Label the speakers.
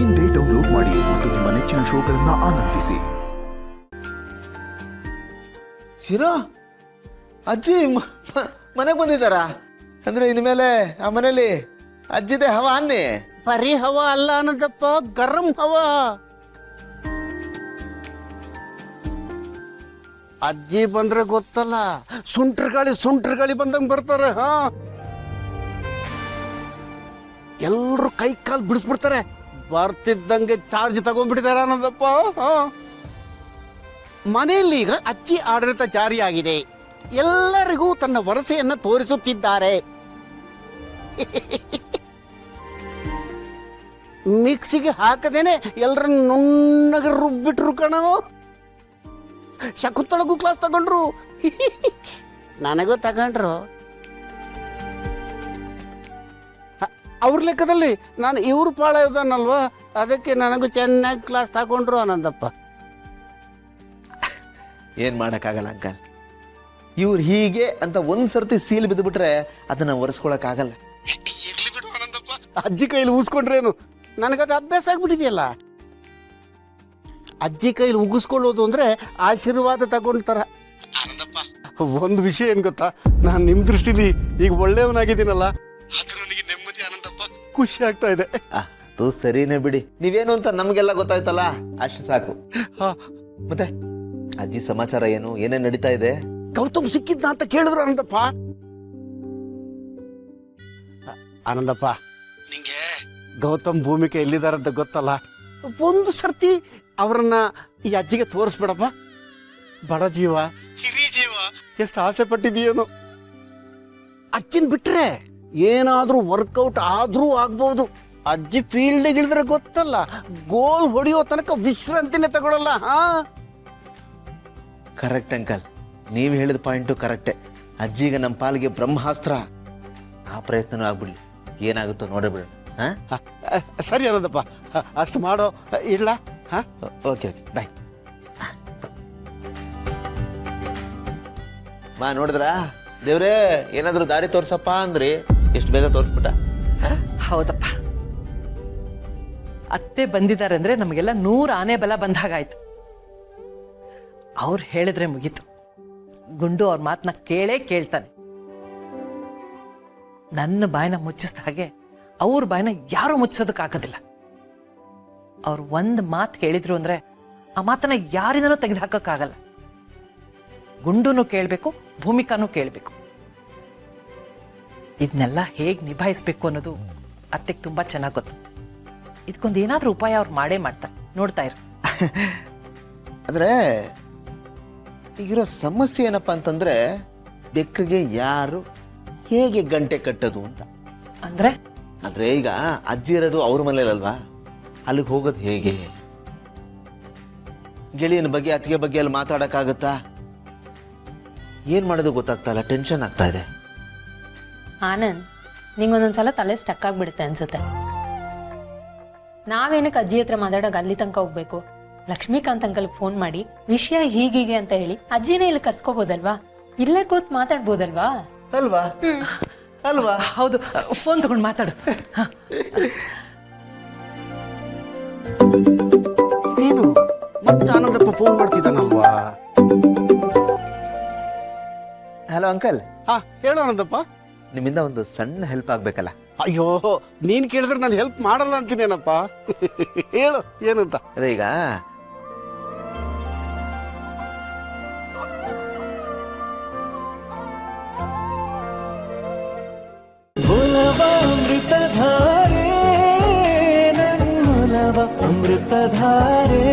Speaker 1: ಇಂದೇ ಡೌನ್ಲೋಡ್ ಮಾಡಿ ಮತ್ತು ನಿಮ್ಮ ನೆಚ್ಚಿನ ಶೋಗಳನ್ನ ಆನಂದಿಸಿ.
Speaker 2: ಶಿರೋ ಅಜ್ಜಿ ಮನೆಗೆ ಬಂದಿದ್ದಾರಾ? ಅಂದ್ರೆ ಇನ್ಮೇಲೆ ಆ ಮನೇಲಿ ಅಜ್ಜಿದೆ ಹವಾ ಅನ್ನಿ.
Speaker 3: ಬರೀ ಹವಾ ಅಲ್ಲ ಅನ್ನೋದಪ್ಪ, ಗರಂ ಹವಾ. ಅಜ್ಜಿ ಬಂದ್ರೆ ಗೊತ್ತಲ್ಲ, ಸುಂಟ್ರ ಗಾಳಿ ಬಂದಂಗೆ ಬರ್ತಾರೆ. ಹಾ, ಎಲ್ರು ಕೈ ಕಾಲು ಬಿಡಿಸ್ಬಿಡ್ತಾರೆ. ಬರ್ತಿದ್ದಂಗೆ ಚಾರ್ಜ್ ತಗೊಂಡ್ಬಿಟ್ಟಿದ್ದಾರೆ ಅನ್ನೋದಪ್ಪ. ಮನೆಯಲ್ಲಿ ಈಗ ಅಜ್ಜಿ ಆಡಳಿತ ಜಾರಿಯಾಗಿದೆ. ಎಲ್ಲರಿಗೂ ತನ್ನ ವರಸೆಯನ್ನು ತೋರಿಸುತ್ತಿದ್ದಾರೆ. ಮಿಕ್ಸಿಗೆ ಹಾಕದೇನೆ ಎಲ್ಲರನ್ನ ನುಣ್ಣಗೆ ರುಬ್ಬಿಟ್ರು ಕಣೋ. ಶಕುಂತಳಗೂ ಕ್ಲಾಸ್ ತಗೊಂಡ್ರು, ನನಗೂ ತಗೊಂಡ್ರು. ಅವ್ರ ಲೆಕ್ಕದಲ್ಲಿ ನಾನು ಇವ್ರ ಪಾಳ ಇದ್ದಾನಲ್ವ, ಅದಕ್ಕೆ ನನಗೂ ಚೆನ್ನಾಗಿ ಕ್ಲಾಸ್ ತಗೊಂಡ್ರು ಆನಂದಪ್ಪ.
Speaker 2: ಏನ್ ಮಾಡಕ್ಕಾಗಲ್ಲ ಅಂಕಲ್, ಇವ್ರು ಹೀಗೆ ಅಂತ ಒಂದ್ಸರ್ತಿ ಸೀಲ್ ಬಿದ್ದುಬಿಟ್ರೆ ಅದನ್ನ ಒರೆಸ್ಕೊಳಕ್ ಆಗಲ್ಲ.
Speaker 3: ಅಜ್ಜಿ ಕೈಲಿ ಊಸ್ಕೊಂಡ್ರೇನು, ನನಗದು ಅಭ್ಯಾಸ ಆಗ್ಬಿಟ್ಟಿದೆಯಲ್ಲ. ಅಜ್ಜಿ ಕೈಲಿ ಉಗಿಸ್ಕೊಳ್ಳೋದು ಅಂದ್ರೆ ಆಶೀರ್ವಾದ ತಗೊಂಡ್ತಾರ. ಆನಂದಪ್ಪ, ಒಂದು ವಿಷಯ ಏನ್ ಗೊತ್ತಾ, ನಾನು ನಿಮ್ ದೃಷ್ಟಿಲಿ ಈಗ ಒಳ್ಳೆಯವನಾಗಿದ್ದೀನಲ್ಲ, ಅದು ನನಗೆ ನೆಮ್ಮದಿ ಆನಂದಪ್ಪ, ಖುಷಿ ಆಗ್ತಾ ಇದೆ.
Speaker 2: ಅದು ಸರಿನೇ ಬಿಡಿ, ನೀವೇನು ಅಂತ ನಮ್ಗೆಲ್ಲ ಗೊತ್ತಾಯ್ತಲ್ಲ, ಅಷ್ಟು ಸಾಕು. ಮತ್ತೆ ಅಜ್ಜಿ ಸಮಾಚಾರ ಏನು, ಏನೇನ್ ನಡೀತಾ ಇದೆ?
Speaker 3: ಗೌತಮ್ ಸಿಕ್ಕಿದ್ನ ಅಂತ ಕೇಳಿದ್ರು ಆನಂದಪ್ಪ. ಆನಂದಪ್ಪ, ನಿಂಗೆ ಗೌತಮ್ ಭೂಮಿಕೆ ಎಲ್ಲಿದಾರಂತ ಗೊತ್ತಲ್ಲ. ಒಂದು ಸರ್ತಿ ಅವರನ್ನ ಈ ಅಜ್ಜಿಗೆ ತೋರಿಸ್ಬೇಡಪ್ಪ. ಬಡ ಜೀವ, ಹಿರಿ ಜೀವ, ಎಷ್ಟು ಆಸೆ ಪಟ್ಟಿದೀಯೇನು. ಅಜ್ಜಿನ ಬಿಟ್ರೆ ಏನಾದ್ರೂ ವರ್ಕೌಟ್ ಆದ್ರೂ ಆಗ್ಬಹುದು. ಅಜ್ಜಿ ಫೀಲ್ಡ್ ಇಳಿದ್ರೆ ಗೊತ್ತಲ್ಲ, ಗೋಲ್ ಹೊಡೆಯೋ ತನಕ ವಿಶ್ರಾಂತಿನೇ ತಗೊಳ್ಳಲ್ಲ. ಹಾ,
Speaker 2: ಕರೆಕ್ಟ್ ಅಂಕಲ್, ನೀವು ಹೇಳಿದ ಪಾಯಿಂಟು ಕರೆಕ್ಟೇ. ಅಜ್ಜಿಗೆ ನಮ್ಮ ಪಾಲಿಗೆ ಬ್ರಹ್ಮಾಸ್ತ್ರ. ಆ ಪ್ರಯತ್ನನೂ ಆಗ್ಬಿಡ್ಲಿ, ಏನಾಗುತ್ತೋ ನೋಡಬಿಡ.
Speaker 3: ಸರಿ ಅನ್ನೋದಪ್ಪ, ಅಷ್ಟು ಮಾಡೋ. ಇಡ್ಲಾ?
Speaker 2: ಓಕೆ ಓಕೆ, ಬಾಯ್. ಮಾ ನೋಡಿದ್ರಾ, ದೇವ್ರೇ ಏನಾದ್ರು ದಾರಿ ತೋರ್ಸಪ್ಪ ಅಂದ್ರಿ, ಎಷ್ಟು ಬೇಗ ತೋರಿಸ್ಬಿಟ್ಟ.
Speaker 4: ಹೌದಪ್ಪ, ಅತ್ತೆ ಬಂದಿದ್ದಾರೆ ಅಂದ್ರೆ ನಮಗೆಲ್ಲ 100 ಆನೆ ಬಲ ಬಂದಾಗಾಯ್ತು. ಅವ್ರು ಹೇಳಿದ್ರೆ ಮುಗೀತು. ಗುಂಡು ಅವ್ರ ಮಾತನ್ನ ಕೇಳ್ತಾನೆ. ನನ್ನ ಬಾಯಿನ ಮುಚ್ಚಿಸಿದ ಹಾಗೆ ಅವ್ರ ಬಾಯಿನ ಯಾರು ಮುಚ್ಚಿಸೋದಕ್ಕಾಗೋದಿಲ್ಲ. ಅವ್ರು ಒಂದು ಮಾತು ಹೇಳಿದ್ರು ಅಂದ್ರೆ ಆ ಮಾತನ್ನ ಯಾರಿಂದನೂ ತೆಗೆದುಹಾಕಕ್ಕಾಗಲ್ಲ. ಗುಂಡುನು ಕೇಳಬೇಕು, ಭೂಮಿಕಾನೂ ಕೇಳಬೇಕು. ಇದನ್ನೆಲ್ಲ ಹೇಗೆ ನಿಭಾಯಿಸ್ಬೇಕು ಅನ್ನೋದು ಅತ್ತೆಗೆ ತುಂಬಾ ಚೆನ್ನಾಗಿ ಗೊತ್ತು. ಇದಕ್ಕೊಂದು ಏನಾದ್ರೂ ಉಪಾಯ ಅವ್ರು ಮಾಡೇ ಮಾಡ್ತಾರೆ, ನೋಡ್ತಾ ಇರು.
Speaker 2: ಅಂದ್ರೆ ಈಗಿರೋ ಸಮಸ್ಯೆ ಏನಪ್ಪಾ ಅಂತಂದ್ರೆ, ಬೆಕ್ಕಗೆ ಯಾರು ಹೇಗೆ ಗಂಟೆ ಕಟ್ಟೋದು ಅಂತ. ಅಂದ್ರೆ ಈಗ ಅಜ್ಜಿ ಇರೋದು ಅವ್ರ ಮನೇಲಲ್ವಾ, ಅಲ್ಲಿಗೆ ಹೋಗೋದು ಹೇಗೆ? ಗೆಳೆಯನ ಬಗ್ಗೆ ಅತ್ತಿಗೆ ಬಗ್ಗೆ ಅಲ್ಲಿ ಮಾತಾಡಕ್ಕಾಗತ್ತಾ? ಏನ್ ಮಾಡೋದು ಗೊತ್ತಾಗ್ತಾ ಇಲ್ಲ, ಟೆನ್ಷನ್ ಆಗ್ತಾ ಇದೆ.
Speaker 5: ಆನಂದ್, ನಿಂಗೊಂದೊಂದ್ಸಲ ತಲೆ ಸ್ಟಕ್ ಆಗ್ಬಿಡುತ್ತೆ ಅನ್ಸುತ್ತೆ. ನಾವೇನಕ್ಕೆ ಅಜ್ಜಿ ಹತ್ರ ಮಾತಾಡೋಕೆ ಅಲ್ಲಿ ತನಕ ಹೋಗ್ಬೇಕು? ಲಕ್ಷ್ಮೀಕಾಂತ್ ಅಂಕಲ್ ಫೋನ್ ಮಾಡಿ ವಿಷಯ ಹೀಗೀಗೆ ಅಂತ ಹೇಳಿ ಅಜ್ಜಿನೇ ಇಲ್ಲಿ ಕರ್ಸ್ಕೋಬೋದಲ್ವಾ? ಇಲ್ಲೇ ಕೂತ್ ಮಾತಾಡ್ಬೋದಲ್ವಾ?
Speaker 2: ಅಲ್ವಾ ಅಲ್ವಾ?
Speaker 4: ಹೌದು, ಫೋನ್ ತಗೊಂಡು ಮಾತಾಡು.
Speaker 3: ಏನು ಮತ್ತೆ ಆನಂದಪ್ಪ ಫೋನ್ ಮಾಡ್ತಿದ್ದಾನಲ್ವಾ?
Speaker 2: Hello uncle.
Speaker 3: ಹೇಳು ಆನಂದಪ್ಪ.
Speaker 2: ನಿಮ್ಮಿಂದ ಒಂದು ಸಣ್ಣ ಹೆಲ್ಪ್ ಆಗ್ಬೇಕಲ್ಲ.
Speaker 3: ಅಯ್ಯೋ, ನೀನ್ ಕೇಳಿದ್ರೆ ನಾನು ಹೆಲ್ಪ್ ಮಾಡಲ್ಲ ಅಂತೀನೇನಪ್ಪ. ಹೇಳು ಏನಂತ.
Speaker 2: ಅದೇ ಈಗ
Speaker 6: ಅಮೃತಧಾರೆ, ನನ್ನ ಅಮೃತಧಾರೆ.